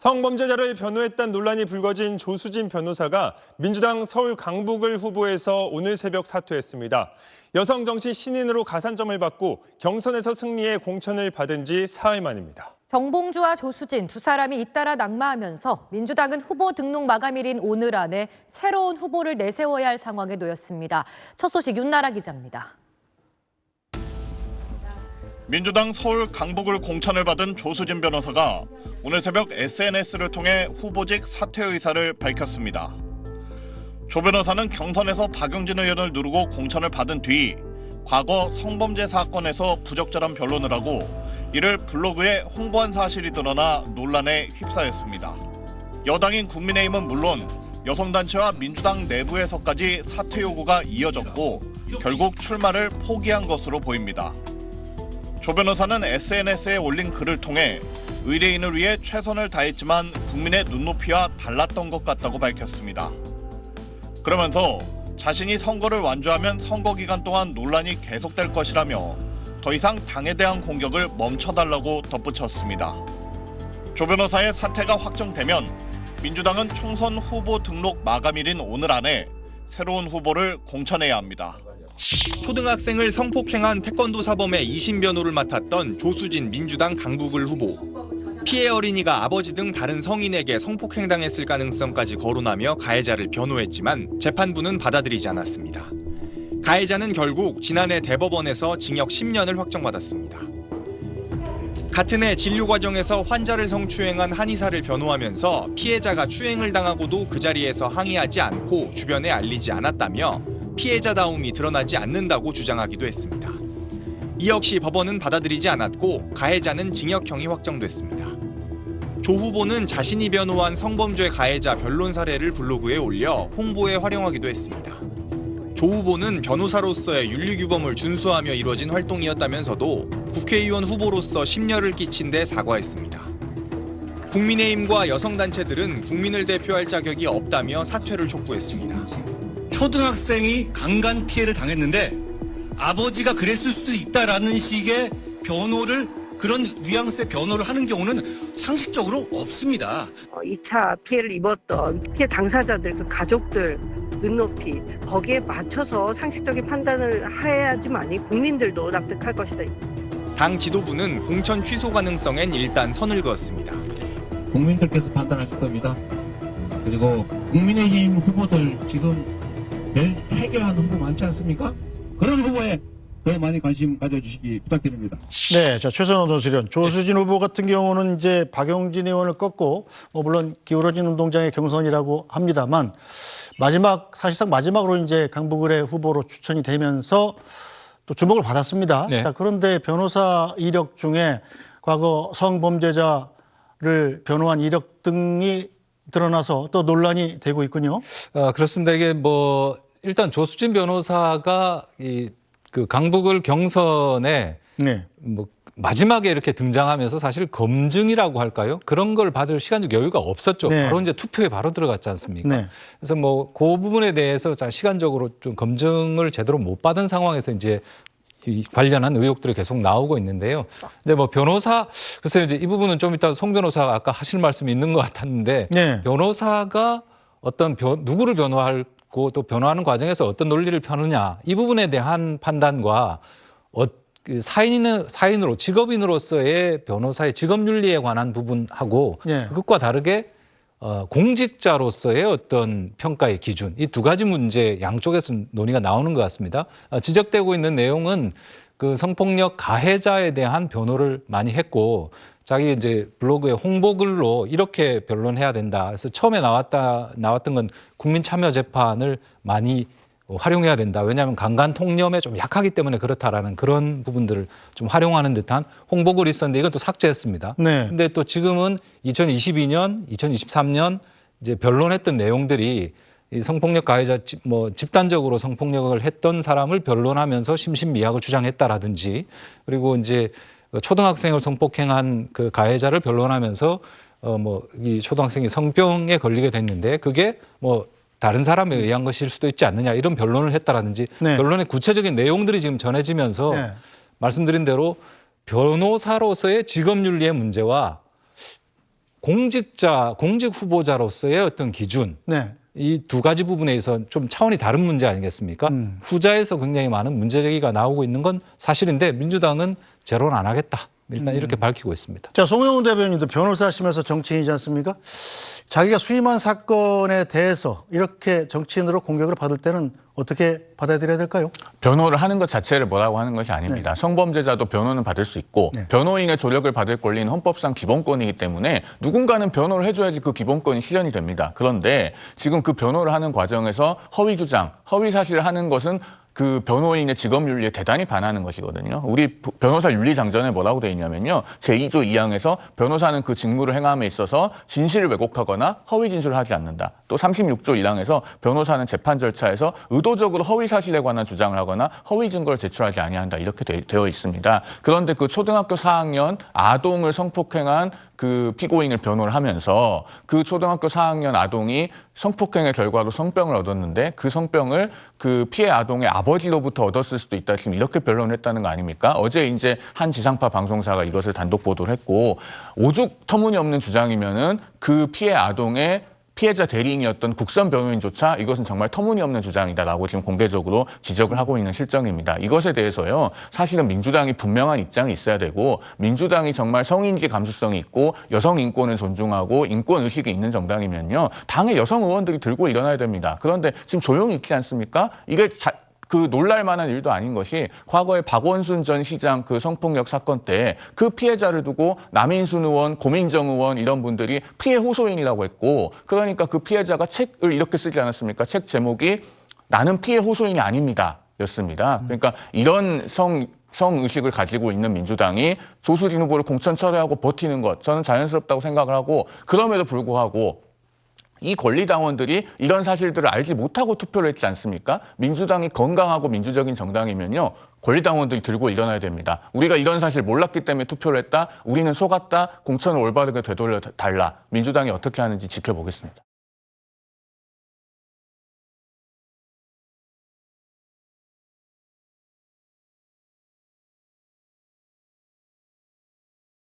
성범죄자를 변호했다는 논란이 불거진 조수진 변호사가 민주당 서울 강북을 후보해서 오늘 새벽 사퇴했습니다. 여성 정치 신인으로 가산점을 받고 경선에서 승리해 공천을 받은 지 사흘 만입니다. 정봉주와 조수진 두 사람이 잇따라 낙마하면서 민주당은 후보 등록 마감일인 오늘 안에 새로운 후보를 내세워야 할 상황에 놓였습니다. 첫 소식 윤나라 기자입니다. 민주당 서울 강북을 공천을 받은 조수진 변호사가 오늘 새벽 SNS를 통해 후보직 사퇴 의사를 밝혔습니다. 조 변호사는 경선에서 박용진 의원을 누르고 공천을 받은 뒤 과거 성범죄 사건에서 부적절한 변론을 하고 이를 블로그에 홍보한 사실이 드러나 논란에 휩싸였습니다. 여당인 국민의힘은 물론 여성단체와 민주당 내부에서까지 사퇴 요구가 이어졌고 결국 출마를 포기한 것으로 보입니다. 조 변호사는 SNS에 올린 글을 통해 의뢰인을 위해 최선을 다했지만 국민의 눈높이와 달랐던 것 같다고 밝혔습니다. 그러면서 자신이 선거를 완주하면 선거 기간 동안 논란이 계속될 것이라며 더 이상 당에 대한 공격을 멈춰달라고 덧붙였습니다. 조 변호사의 사퇴가 확정되면 민주당은 총선 후보 등록 마감일인 오늘 안에 새로운 후보를 공천해야 합니다. 초등학생을 성폭행한 태권도 사범의 2심 변호를 맡았던 조수진 민주당 강북을 후보. 피해 어린이가 아버지 등 다른 성인에게 성폭행당했을 가능성까지 거론하며 가해자를 변호했지만 재판부는 받아들이지 않았습니다. 가해자는 결국 지난해 대법원에서 징역 10년을 확정받았습니다. 같은 해 진료 과정에서 환자를 성추행한 한의사를 변호하면서 피해자가 추행을 당하고도 그 자리에서 항의하지 않고 주변에 알리지 않았다며 피해자다움이 드러나지 않는다고 주장하기도 했습니다. 이 역시 법원은 받아들이지 않았고 가해자는 징역형이 확정됐습니다. 조 후보는 자신이 변호한 성범죄 가해자 변론 사례를 블로그에 올려 홍보에 활용하기도 했습니다. 조 후보는 변호사로서의 윤리규범을 준수하며 이뤄진 활동이었다면서도 국회의원 후보로서 심려를 끼친 데 사과했습니다. 국민의힘과 여성단체들은 국민을 대표할 자격이 없다며 사퇴를 촉구했습니다. 초등학생이 강간 피해를 당했는데 아버지가 그랬을 수도 있다라는 식의 변호를 그런 뉘앙스의 변호를 하는 경우는 상식적으로 없습니다. 2차 피해를 입었던 피해 당사자들, 그 가족들 눈높이 거기에 맞춰서 상식적인 판단을 해야지만이 국민들도 납득할 것이다. 당 지도부는 공천 취소 가능성엔 일단 선을 그었습니다. 국민들께서 판단하실 겁니다. 그리고 국민의힘 후보들 지금 해결한 후보 많지 않습니까? 그런 후보에 더 많이 관심 가져주시기 부탁드립니다. 네, 자 최선호 전수련 조수진 후보 같은 경우는 이제 박용진 의원을 꺾고 물론 기울어진 운동장의 경선이라고 합니다만 사실상 마지막으로 이제 강북을의 후보로 추천이 되면서 또 주목을 받았습니다. 네. 자, 그런데 변호사 이력 중에 과거 성범죄자를 변호한 이력 등이 드러나서 또 논란이 되고 있군요. 그렇습니다. 이게 일단 조수진 변호사가 그 강북을 경선에 네. 마지막에 이렇게 등장하면서 사실 검증이라고 할까요? 그런 걸 받을 시간적 여유가 없었죠. 네. 바로 이제 투표에 바로 들어갔지 않습니까? 네. 그래서 그 부분에 대해서 시간적으로 좀 검증을 제대로 못 받은 상황에서 이제 이 관련한 의혹들이 계속 나오고 있는데요. 근데 글쎄요, 이제 이 부분은 좀 이따 송 변호사가 아까 하실 말씀이 있는 것 같았는데 네. 변호사가 누구를 변호하고 또 변호하는 과정에서 어떤 논리를 펴느냐 이 부분에 대한 판단과 사인으로 직업인으로서의 변호사의 직업윤리에 관한 부분하고 네. 그것과 다르게 공직자로서의 어떤 평가의 기준 이 두 가지 문제 양쪽에서 논의가 나오는 것 같습니다. 지적되고 있는 내용은 그 성폭력 가해자에 대한 변호를 많이 했고 자기 이제 블로그에 홍보글로 이렇게 변론해야 된다. 그래서 처음에 나왔던 건 국민참여재판을 많이 활용해야 된다. 왜냐하면 강간 통념에 좀 약하기 때문에 그렇다라는 그런 부분들을 좀 활용하는 듯한 홍보글이 있었는데 이건 또 삭제했습니다. 네. 근데 또 지금은 2022년, 2023년 이제 변론했던 내용들이 이 성폭력 가해자 집단적으로 성폭력을 했던 사람을 변론하면서 심신미약을 주장했다라든지 그리고 이제 초등학생을 성폭행한 그 가해자를 변론하면서 이 초등학생이 성병에 걸리게 됐는데 그게 다른 사람에 의한 것일 수도 있지 않느냐 이런 변론을 했다라든지 네. 변론의 구체적인 내용들이 지금 전해지면서 네. 말씀드린 대로 변호사로서의 직업윤리의 문제와 공직 후보자로서의 어떤 기준, 네. 이 두 가지 부분에서 좀 차원이 다른 문제 아니겠습니까? 후자에서 굉장히 많은 문제 제기가 나오고 있는 건 사실인데 민주당은 제로는 안 하겠다. 일단 이렇게 밝히고 있습니다. 자, 송영훈 대변인도 변호사시면서 정치인이지 않습니까? 자기가 수임한 사건에 대해서 이렇게 정치인으로 공격을 받을 때는 어떻게 받아들여야 될까요? 변호를 하는 것 자체를 뭐라고 하는 것이 아닙니다. 성범죄자도 변호는 받을 수 있고 변호인의 조력을 받을 권리는 헌법상 기본권이기 때문에 누군가는 변호를 해줘야지 그 기본권이 실현이 됩니다. 그런데 지금 그 변호를 하는 과정에서 허위 주장, 허위 사실을 하는 것은 그 변호인의 직업 윤리에 대단히 반하는 것이거든요. 우리 변호사 윤리장전에 뭐라고 되어 있냐면요. 제2조 2항에서 변호사는 그 직무를 행함에 있어서 진실을 왜곡하거나 허위 진술을 하지 않는다. 또 36조 1항에서 변호사는 재판 절차에서 의도적으로 허위 사실에 관한 주장을 하거나 허위 증거를 제출하지 아니한다. 이렇게 되어 있습니다. 그런데 그 초등학교 4학년 아동을 성폭행한 그 피고인을 변호를 하면서 그 초등학교 4학년 아동이 성폭행의 결과로 성병을 얻었는데 그 성병을 그 피해 아동의 아버지로부터 얻었을 수도 있다. 지금 이렇게 변론을 했다는 거 아닙니까? 어제 이제 한 지상파 방송사가 이것을 단독 보도를 했고 오죽 터무니없는 주장이면은 그 피해 아동의 피해자 대리인이었던 국선 변호인조차 이것은 정말 터무니없는 주장이다라고 지금 공개적으로 지적을 하고 있는 실정입니다. 이것에 대해서요. 사실은 민주당이 분명한 입장이 있어야 되고 민주당이 정말 성인지 감수성이 있고 여성 인권을 존중하고 인권 의식이 있는 정당이면요. 당의 여성 의원들이 들고 일어나야 됩니다. 그런데 지금 조용히 있지 않습니까? 이게 그 놀랄 만한 일도 아닌 것이 과거에 박원순 전 시장 그 성폭력 사건 때 그 피해자를 두고 남인순 의원, 고민정 의원 이런 분들이 피해 호소인이라고 했고 그러니까 그 피해자가 책을 이렇게 쓰지 않았습니까? 책 제목이 나는 피해 호소인이 아닙니다 였습니다. 그러니까 이런 성의식을 가지고 있는 민주당이 조수진 후보를 공천 철회하고 버티는 것 저는 자연스럽다고 생각을 하고 그럼에도 불구하고 이 권리당원들이 이런 사실들을 알지 못하고 투표를 했지 않습니까? 민주당이 건강하고 민주적인 정당이면요. 권리당원들이 들고 일어나야 됩니다. 우리가 이런 사실 몰랐기 때문에 투표를 했다. 우리는 속았다. 공천을 올바르게 되돌려 달라. 민주당이 어떻게 하는지 지켜보겠습니다.